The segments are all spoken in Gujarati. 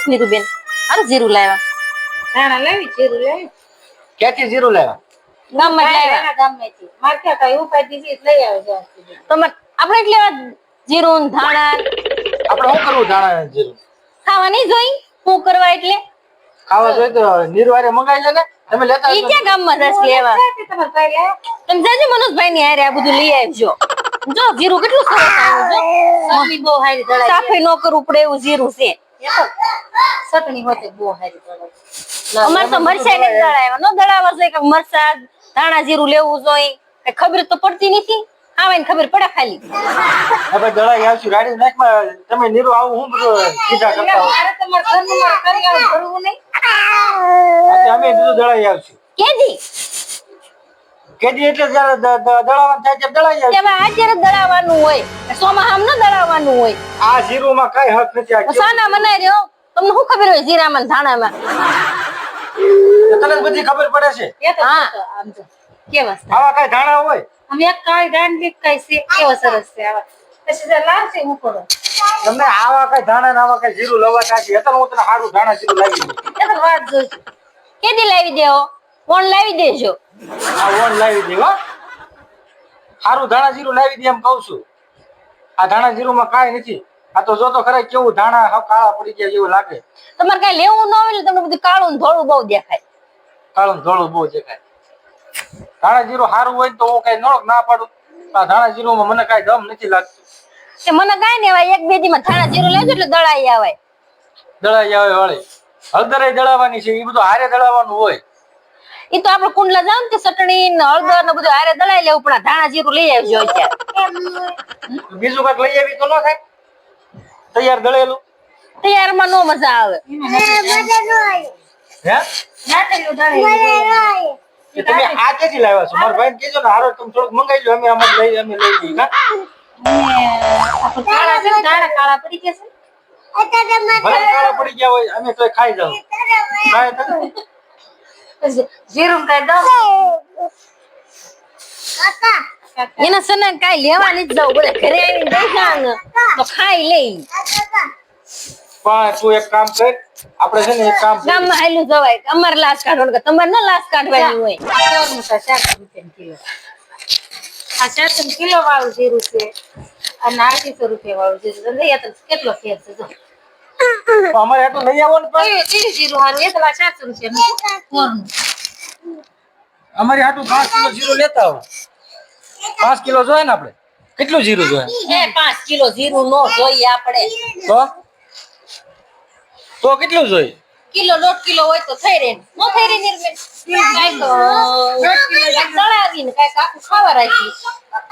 નીરુબેન હારું જીરું લાવ્યા ધાણા લાવી જીરું લાવી ક્યાંથી જીરું લાવ્યા? ગામમાં જ લાવ્યા ગામમાંથી માર્કેટ કઈ ઉપાય દીધી લઈ આવે છે તમે આપણે એટલે જીરું ધાણા આપણે શું કરવું ધાણા જીરું? ખાવા નહીં જોઈ શું કરવા એટલે ખાવા જોઈએ તો નીરવારે મંગાવી લે ને તમે લેતા ઈ ક્યાં ગામમાં જશ લેવા તમારે ભાઈ તમે જાજો મનોજભાઈ ની હારે આ બધું લઈ આવજો જો જીરું કેટલું સરસ આવ્યું છે સબજી બહુ હારી દળાઈ સાફે ન કરવું પડે એવું જીરું છે ચટણી હોતે બહુ હારી દળાઈ અમારે તો મરચાઈ ને દળાવ્યા ન દળાવવા જોઈએ કે મરચા ધાણા જીરું લેવું જોઈએ કઈ ખબર તો પડતી નથી આવે ને ખબર પડે ખાલી હવે દળાઈ આવશું રાડી નાખમાં તમે નીરુ આવું હું બધું સીધા કરતા હો. મારે તમારે ઘરનું કરિયાણું ભરવું નહીં આજે અમે બધું દળાઈ આવશું કેદી કેદી એટલે જયારે દળાવવાનું થાય ત્યારે દળાઈ આવશું. તેમાં અત્યારે દળાવવાનું હોય સોમાં આમ ન દળાવવાનું હોય આ જીરુમાં કઈ હક નથી. આ તો સાના મનાઈ રહ્યો તમને શું ખબર હોય જીરામાં ને ધાણામાં તને બધી ખબર પડે છે. એ તો હા. આમ તો કેવા છે? આવા કઈ ધાણા હોય અમે એક કાળી દાંડી કઈ છે કેવો સરસ છે આવા પછી જે લાવશે હું કરો તમને આવા કઈ ધાણા ને આવા કઈ જીરું લવા કાઢી અત્યારે હું તને સારું ધાણા જીરું લાવી દઉં. એ તો વાત જોઈશું કેદી લાવી દેવો ફોન લાવી દેજો આ ઓન લાવી દે હો સારું ધાણા જીરું લાવી દે એમ કઉ છું. આ ધાણા જીરુંમાં કાંઈ નથી. આ તો જો તો ખરા કેવું ધાણા હાવ કાળા પડી ગયા જેવું લાગે. તમારે કઈ લેવું ન હોય ને તમને બધું કાળું ને ધોળું બહુ દેખાય કાળું ને ધોળું બહુ દેખાય. ધાણા જીરું સારું હોય ને તો હું કઈ ના પાડું. આ ધાણા જીરુંમાં મને કઈ દમ નથી લાગતું. કે મને કઈ ને આવાય એક બે દી માં ધાણા જીરું લેજો એટલે દળાઈ આવાય દળાઈ આવે વાળી હળદરે દળાવવાની છે એ બધું હારે દળાવવાનું હોય. ઈ તો આપણે કુંડલા જાવ ને કે ચટણી ને હળદર ને બધું હારે દળાઈ લેવું પણ આ ધાણા જીરું લઈ આવજો અત્યારે બીજું કઈક લઈ આવી તો ન થાય તૈયાર દળેલું તૈયારમાં નો મજા આવે હે નાટલું દળાઈ એ તમે આ ક્યાંથી લાવ્યા છો? મારા ભાઈને કહેજો ને હારો તમે થોડુંક મંગાવી લો અમે આમાં અમે લઈ લઈએ કા કાળા છે ને ધાણા કાળા પડી ગયા છે ભલે કાળા પડી ગયા હોય અમે તો ખાઈ જાવ ખાય તો જીરું કઈ દઉં એના સના કઈ લેવા નથી જવું બધા ઘરે આવીને બેઠા ને તો ખાઈ લઈ પણ તું એક કામ કર આપણે છે ને એક કામ કરીએ. ગામમાં હાલું જવાય અમારે લાશ કાઢવાનું કે તમારે ન લાશ કાઢવાની હોય ચોરનું તો 400 રૂપિયા કિલો આ 400 કિલો વાળું જીરું છે અને 800 રૂપિયા વાળું જીરું લઈએ તો કેટલો ફેર છે જો તો અમારે આટલું લઈ આવો ને પણ એ જીરું હારું એ તો 400 રૂપિયા ચોરનું અમારી આટલું 5 કિલો જીરું લેતા આવો 5 કિલો જોઈએ ને આપણે કેટલું જીરું જોઈએ 5 કિલો જીરું નો જોઈએ આપણે તો કેટલું જોઈએ કિલો 1.5 કિલો હોય તો થઈ રહે નો થઈ રહે નિર્મેલ કાઈ તો 1.5 કિલો દળાવીને કાઈ આખું ખાવા રાખી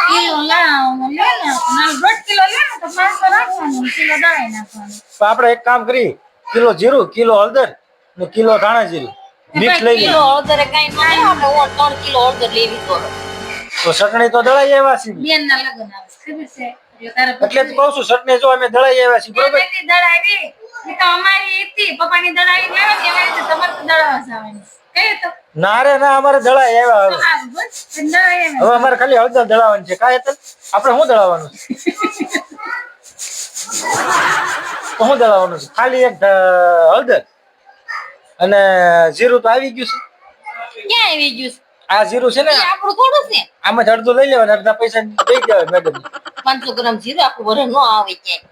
કિલો લાવ લે ને 1.5 કિલો લે ને તો 500 રાખવાનું કિલો દળાઈ નાખવાનું તો આપણે એક કામ કરી કિલો જીરું કિલો હળદર ને કિલો ધાણા જીરું મિક્સ લઈ કિલો લઈએ હળદર કાઈ ન થાય આપણે 3 કિલો હળદર લેવી તો તો ચટણી તો દળાઈ આવ્યા છીએ બેન ના લગન આવે ખબર છે એટલે તારે એટલે જ કહું છું ચટણી જો અમે દળાઈ આવ્યા છીએ બરોબર બેટી દળાવી એ તો અમારી હતી પપ્પાની દળાવી લાવે ને એવી રીતે તમારે તો દળાવા જવાની કઈ તો ના રે ના અમારે દળાઈ આવ્યા હવે આ બસ દળાવી એમ હવે અમારે ખાલી હળદર દળાવવાની છે કાંઈ તો આપણે શું દળાવવાનું છે તો શું દળાવવાનું છે ખાલી એક હળદર અને જીરું તો આવી ગયું છે ક્યાં આવી ગયું આ જીરું છે ને છે આપણું થોડું છે આમાં જ અડધું લઈ લેવાનું અડધા પૈસા દઈ દેવાય મેડમ 500 ગ્રામ જીરું આખું વરે નો આવે ક્યાંય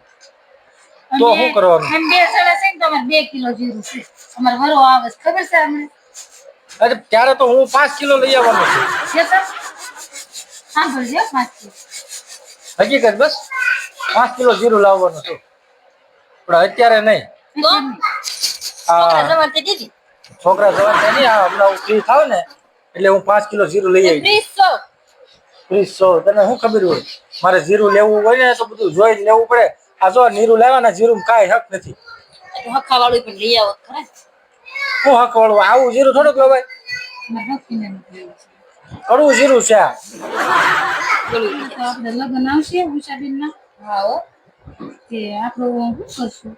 તો શું કરવાનું એમ 2 સડા છે ને તો અમારે 2 કિલો જીરું છે અમારે વરો આવે છે ખબર છે અમને અરે ત્યારે તો હું 5 કિલો લઈ આવવાનો છું છે તો સાંભળજો 5 કિલો હકીકત બસ 5 કિલો જીરું લાવવાનું છું પણ અત્યારે નહીં તો આ જવાથી દીધી છોકરા જવાન નહીં આ હમણાં હું ફ્રી થાવ ને એટલે હું 5 કિલો જીરું લઈ આવી 300 તને શું ખબર હોય મારે જીરું લેવું હોય ને તો બધું જોઈને લેવું પડે આ જો નીરું લેવાના જીરું કાંઈ હક નથી હખા વાળું પણ લઈ આવો ખરા હું હક વાળું આવું જીરું થોડુંક લેવાય મારે રખીને નીકળ્યું છે કડવું જીરું છે આ તો આપણે લગન આવશે ઉષાબેન ના હા હો તે આપણું શું કરશું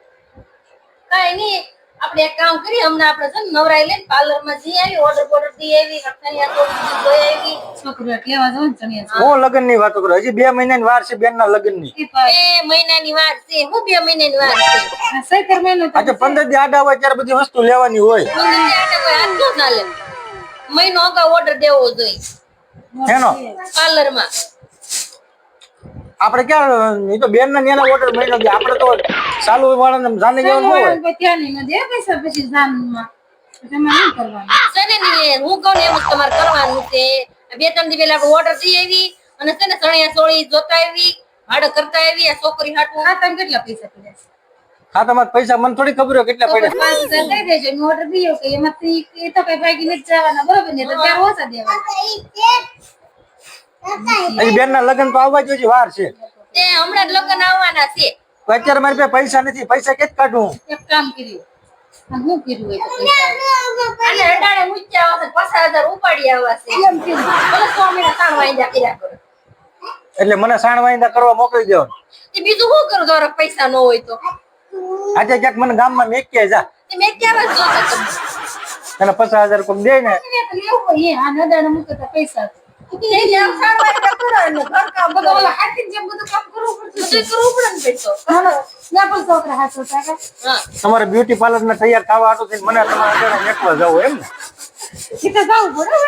કાઈ નહીં આપણે એક કામ કરીએ હમણાં આપણે છે ને નવરાઈ લઈને પાર્લર માં જઈ આવી ઓર્ડર દી આવી અઠવાડિયા તો જોઈ આવી છોકરીઓ લેવા જાવ ને ચણિયા હું લગ્ન ની વાતો કરું હજી 2 મહિનાની વાર છે બેન ના લગ્ન ની એ મહિનાની વાર છે હું 2 મહિનાની વાર છે સૈકર મહિનો તો આજે 15 દી આડા હોય ત્યારે બધી વસ્તુ લેવાની હોય મને આટે કોઈ હાથ નો ચાલે મહિનો અગાઉ ઓર્ડર દેવો જોઈએ એનો પાર્લર માં આપણે ક્યાં એ તો બેન ના નેના ઓર્ડર મહિનો દે આપણે તો ચાલુ વાળાને જાને જવાનું હોય ધ્યાન ન દે પૈસા પછી જાનમાં તમારે શું કરવાનું સને ની હું કહું ને એમ જ તમારે કરવાનું છે 2-3 દી પહેલા આપણે ઓર્ડર દઈ આવી અને છે ને ચણિયા ચોળી જોતા આવી ભાડે કરતા આવી આ છોકરી હાટું હા તમે કેટલા પૈસા પડ્યા છે હા તમારે પૈસા મને થોડી ખબર હોય કેટલા પડ્યા 5,000 કહી દેજો હું ઓર્ડર દીયો કે એમાંથી એ તો કઈ ભાગી નથી જવાના બરોબર ને તો ત્યારે ઓછા દેવાના હજી બેન ના લગ્ન તો આવવા જોઈએ વાર છે તે હમણાં જ લગ્ન આવવાના છે તો અત્યારે મારી પાસે પૈસા નથી પૈસા કેત કાઢું એક કામ કર્યું અને હું કર્યું હોય તો પૈસા અને અડાડે મૂક્યા આવશે 50,000 ઉપાડી આવવા છે એમ કર્યું ભલે 100 મહિના તાણ વાંધા કર્યા કરો એટલે મને સાણ વાયદા કરવા મોકલી દેવાનું તે બીજું શું કરું તારા પૈસા ન હોય તો આજે ક્યાંક મને ગામમાં મેક્યા જા તે મેં ક્યાં જોતા તમે તને 50,000 કોક દે ને એને તો લેવું હોય આ નદાને મૂકે તો પૈસા તે જેમ તાણ વાંધા કરો અને ઘર કામ બધું ઓલા હાથી જેમ બધું કામ કરવું પડશે બધું કરવું પડે ને પૈસો હાલો ના પણ છોકરા હાથો કાકા હા તમારે બ્યુટી પાર્લર ને તૈયાર થવા હાટું થઈને મને તમારા ઘરે મેકવા જાવ એમ ને સીધા જાવું પડે